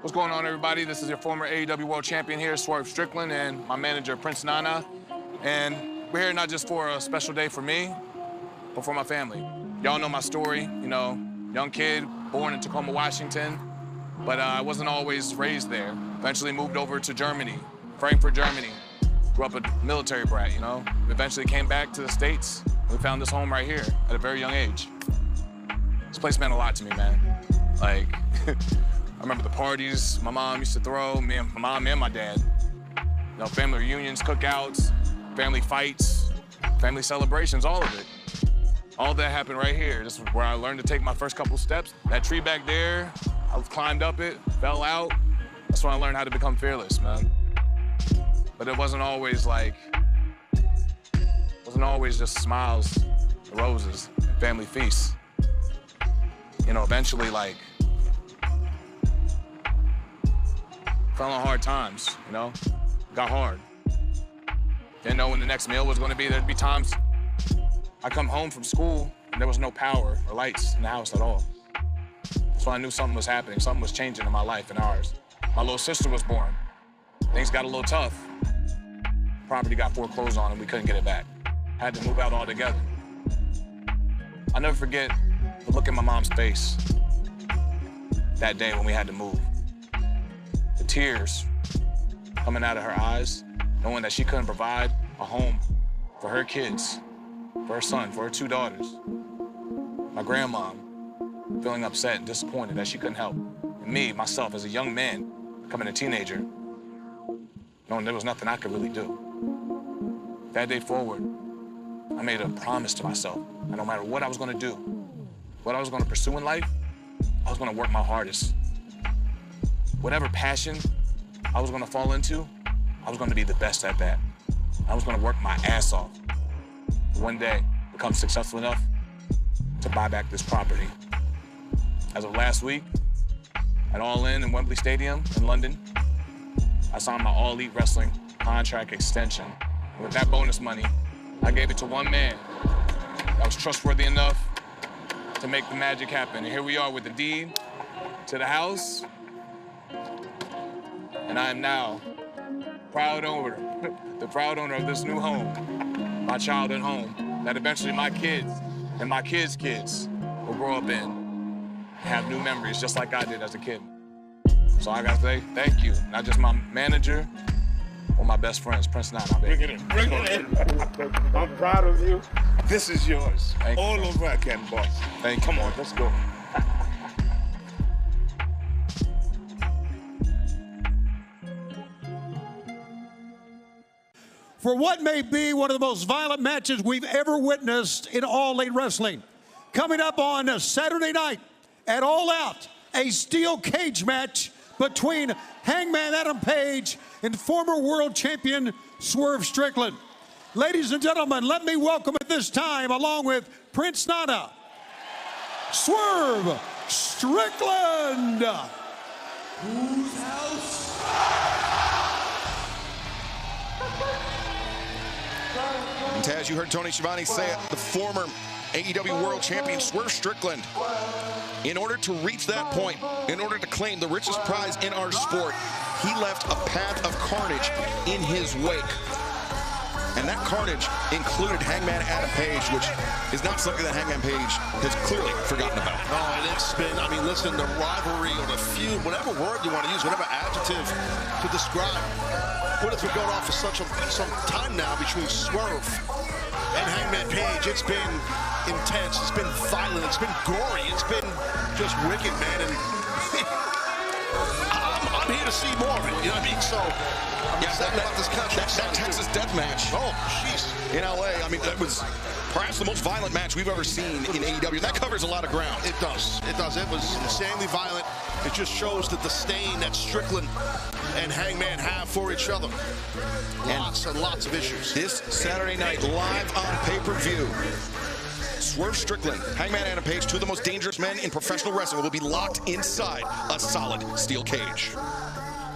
What's going on, everybody? This is your former AEW World Champion here, Swerve Strickland, and my manager, Prince Nana. And we're here not just for a special day for me, but for my family. Y'all know my story, you know, young kid, born in Tacoma, Washington, but I wasn't always raised there. Eventually moved over to Germany, Frankfurt, Germany. Grew up a military brat, you know. Eventually came back to the States. We found this home right here at a very young age. This place meant a lot to me, man. Like, I remember the parties my mom used to throw, my mom and my dad. You know, family reunions, cookouts, family fights, family celebrations, all of it. All that happened right here. This is where I learned to take my first couple steps. That tree back there, I climbed up it, fell out. That's when I learned how to become fearless, man. But it wasn't always just smiles, roses, and family feasts. You know, eventually, like, fell on hard times, you know? Got hard. Didn't know when the next meal was gonna be. There'd be times I come home from school and there was no power or lights in the house at all. So I knew something was happening, something was changing in my life and ours. My little sister was born. Things got a little tough. Property got foreclosed on and we couldn't get it back. Had to move out altogether. I'll never forget the look in my mom's face that day when we had to move. The tears coming out of her eyes, knowing that she couldn't provide a home for her kids, for her son, for her two daughters. My grandmom feeling upset and disappointed that she couldn't help. And me, myself, as a young man, becoming a teenager, knowing there was nothing I could really do. That day forward, I made a promise to myself that no matter what I was gonna do, what I was gonna pursue in life, I was gonna work my hardest. Whatever passion I was gonna fall into, I was gonna be the best at that. I was gonna work my ass off. One day, become successful enough to buy back this property. As of last week, at All In Wembley Stadium in London, I signed my All Elite Wrestling contract extension. And with that bonus money, I gave it to one man that was trustworthy enough to make the magic happen. And here we are with the deed to the house. And I am now proud owner, the proud owner of this new home, my childhood home, that eventually my kids and my kids' kids will grow up in and have new memories just like I did as a kid. So I gotta say thank you, not just my manager, or my best friends, Prince Nana, baby. Bring it in, bring it in. I'm proud of you. This is yours. Thank all you. over again, boss. Thank you. Come on, let's go. For what may be one of the most violent matches we've ever witnessed in All Elite Wrestling. Coming up on Saturday night at All Out, a steel cage match between Hangman Page and former world champion Swerve Strickland. Ladies and gentlemen, let me welcome at this time, along with Prince Nana, Swerve Strickland. Whose house? And Taz, you heard Tony Schiavone say it, the former AEW World Champion Swerve Strickland. In order to reach that point, in order to claim the richest prize in our sport, he left a path of carnage in his wake. And that carnage included Hangman Page, which is not something that Hangman Page has clearly forgotten about. No, and it's been, I mean, listen, the rivalry or the feud, whatever word you want to use, whatever adjective to describe what has been going on for some time now between Swerve and Hangman Page. It's been intense, it's been violent, it's been gory, it's been just wicked, man. And I'm here to see more of it, you know what I mean? So, that Texas death match. Oh, jeez. In LA, I mean, that was perhaps the most violent match we've ever seen in AEW. That covers a lot of ground. It does. It does. It was insanely violent. It just shows the disdain that Strickland and Hangman have for each other. Lots and lots of issues. This Saturday night, live on pay-per-view, Swerve Strickland, Hangman Page, two of the most dangerous men in professional wrestling, will be locked inside a solid steel cage.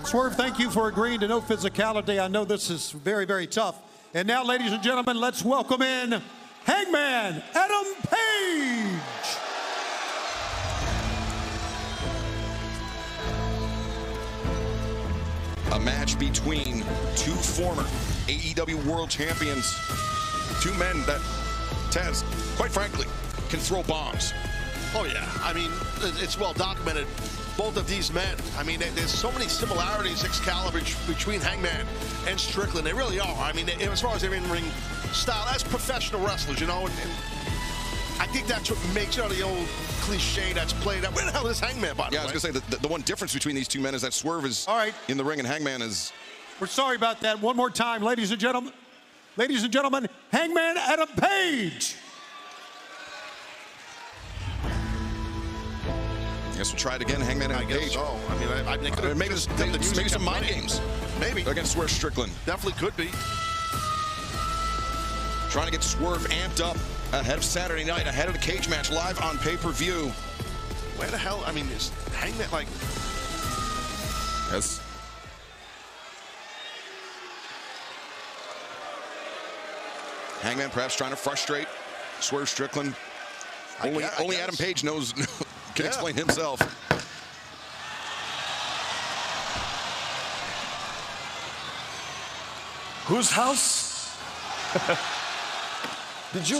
Swerve, thank you for agreeing to no physicality. I know this is very, very tough. And now, ladies and gentlemen, let's welcome in Hangman Page. A match between two former AEW World Champions. Two men that, Taz, quite frankly, can throw bombs. Oh, yeah. I mean, it's well documented. Both of these men, I mean, there's so many similarities, Excalibur, between Hangman and Strickland. They really are. I mean, as far as their in-ring style, as professional wrestlers, you know, and I think that's what makes, you know, the old cliche that's played out. Where the hell is Hangman, by the way? Yeah, I was going to say, the one difference between these two men is that Swerve is in the ring and Hangman is... We're sorry about that. One more time, ladies and gentlemen. Ladies and gentlemen, Hangman Adam Page. I guess we'll try it again, Hangman and Page. So. I mean, they could have maybe some mind games. Maybe. Against Swerve Strickland. Definitely could be. Trying to get Swerve amped up ahead of Saturday night, ahead of the cage match, live on pay-per-view. Where the hell, I mean, is Hangman like... Yes. Hangman perhaps trying to frustrate Swerve Strickland. Only Adam Page knows... can explain himself. Whose house? Did you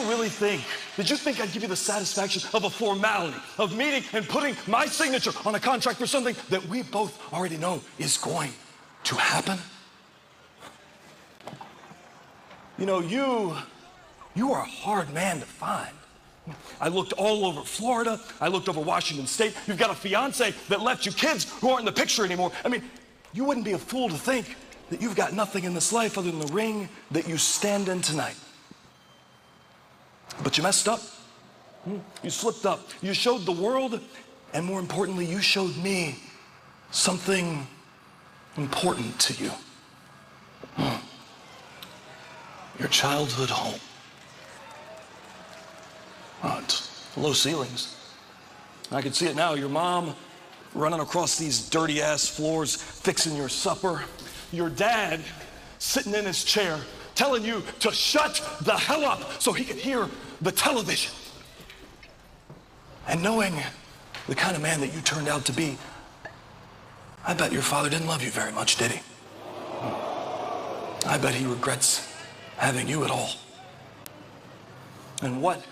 think I'd give you the satisfaction of a formality, of meeting and putting my signature on a contract for something that we both already know is going to happen? You know, you are a hard man to find. I looked all over Florida. I looked over Washington State. You've got a fiance that left you kids who aren't in the picture anymore. I mean, you wouldn't be a fool to think that you've got nothing in this life other than the ring that you stand in tonight. But you messed up. You slipped up. You showed the world, and more importantly, you showed me something important to you. Your childhood home. It's low ceilings. I can see it now. Your mom running across these dirty ass floors, fixing your supper. Your dad sitting in his chair, telling you to shut the hell up so he could hear the television. And knowing the kind of man that you turned out to be, I bet your father didn't love you very much, did he? I bet he regrets having you at all. And what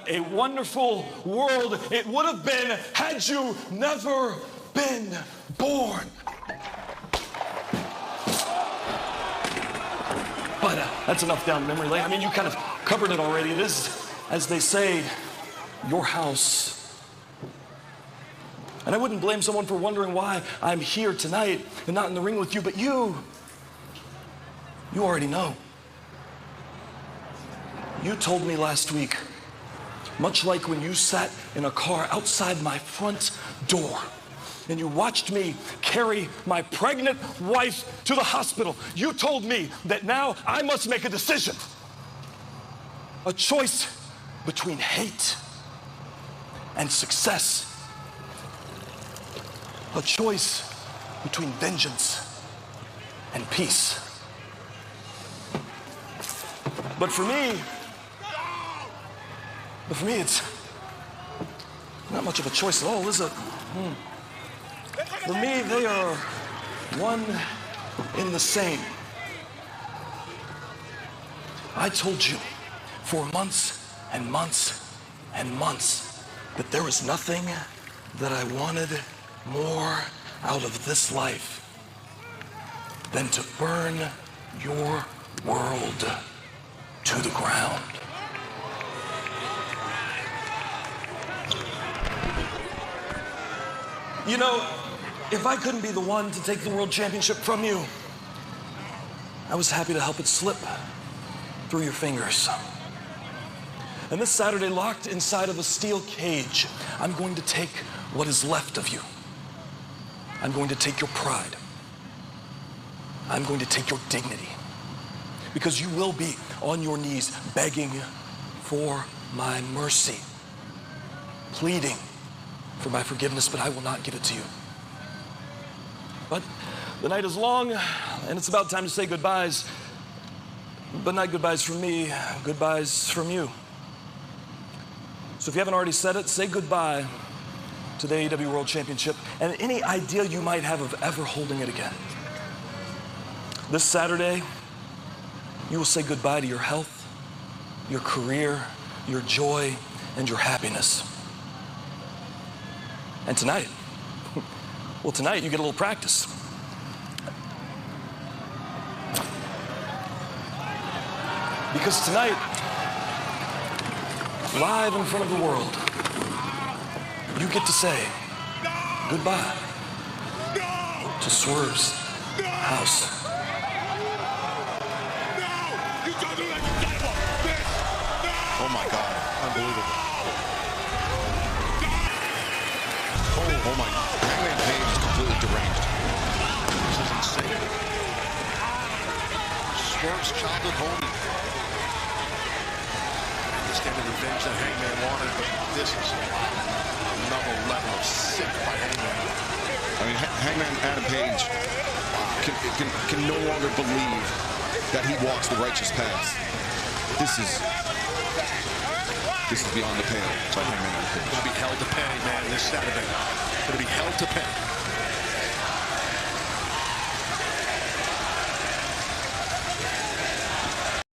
a wonderful world it would have been had you never been born. But that's enough down memory lane. I mean, you kind of covered it already. It is, as they say, your house. And I wouldn't blame someone for wondering why I'm here tonight and not in the ring with you, but you already know. You told me last week, much like when you sat in a car outside my front door and you watched me carry my pregnant wife to the hospital, you told me that now I must make a decision. A choice between hate and success. A choice between vengeance and peace. But for me, it's not much of a choice at all, is it? For me, they are one in the same. I told you for months and months and months that there was nothing that I wanted more out of this life than to burn your world to the ground. You know, if I couldn't be the one to take the world championship from you, I was happy to help it slip through your fingers. And this Saturday, locked inside of a steel cage, I'm going to take what is left of you. I'm going to take your pride. I'm going to take your dignity. Because you will be on your knees begging for my mercy, pleading for my forgiveness, but I will not give it to you. But the night is long, and it's about time to say goodbyes. But not goodbyes from me, goodbyes from you. So if you haven't already said it, say goodbye to the AEW World Championship and any idea you might have of ever holding it again. This Saturday, you will say goodbye to your health, your career, your joy, and your happiness. And tonight, well, tonight you get a little practice. Because tonight, live in front of the world, you get to say goodbye to Swerve's house. Oh my God, unbelievable. Oh my, Hangman Page is completely deranged. This is insane. Swerve's childhood homie. Extended revenge that Hangman wanted, but this is another level of sick by Hangman. I mean, Hangman Adam Page can no longer believe that he walks the righteous path. This is beyond the pale by Hangman Adam Page. Going to be held to pay, man, this Saturday. Going to be held to pay.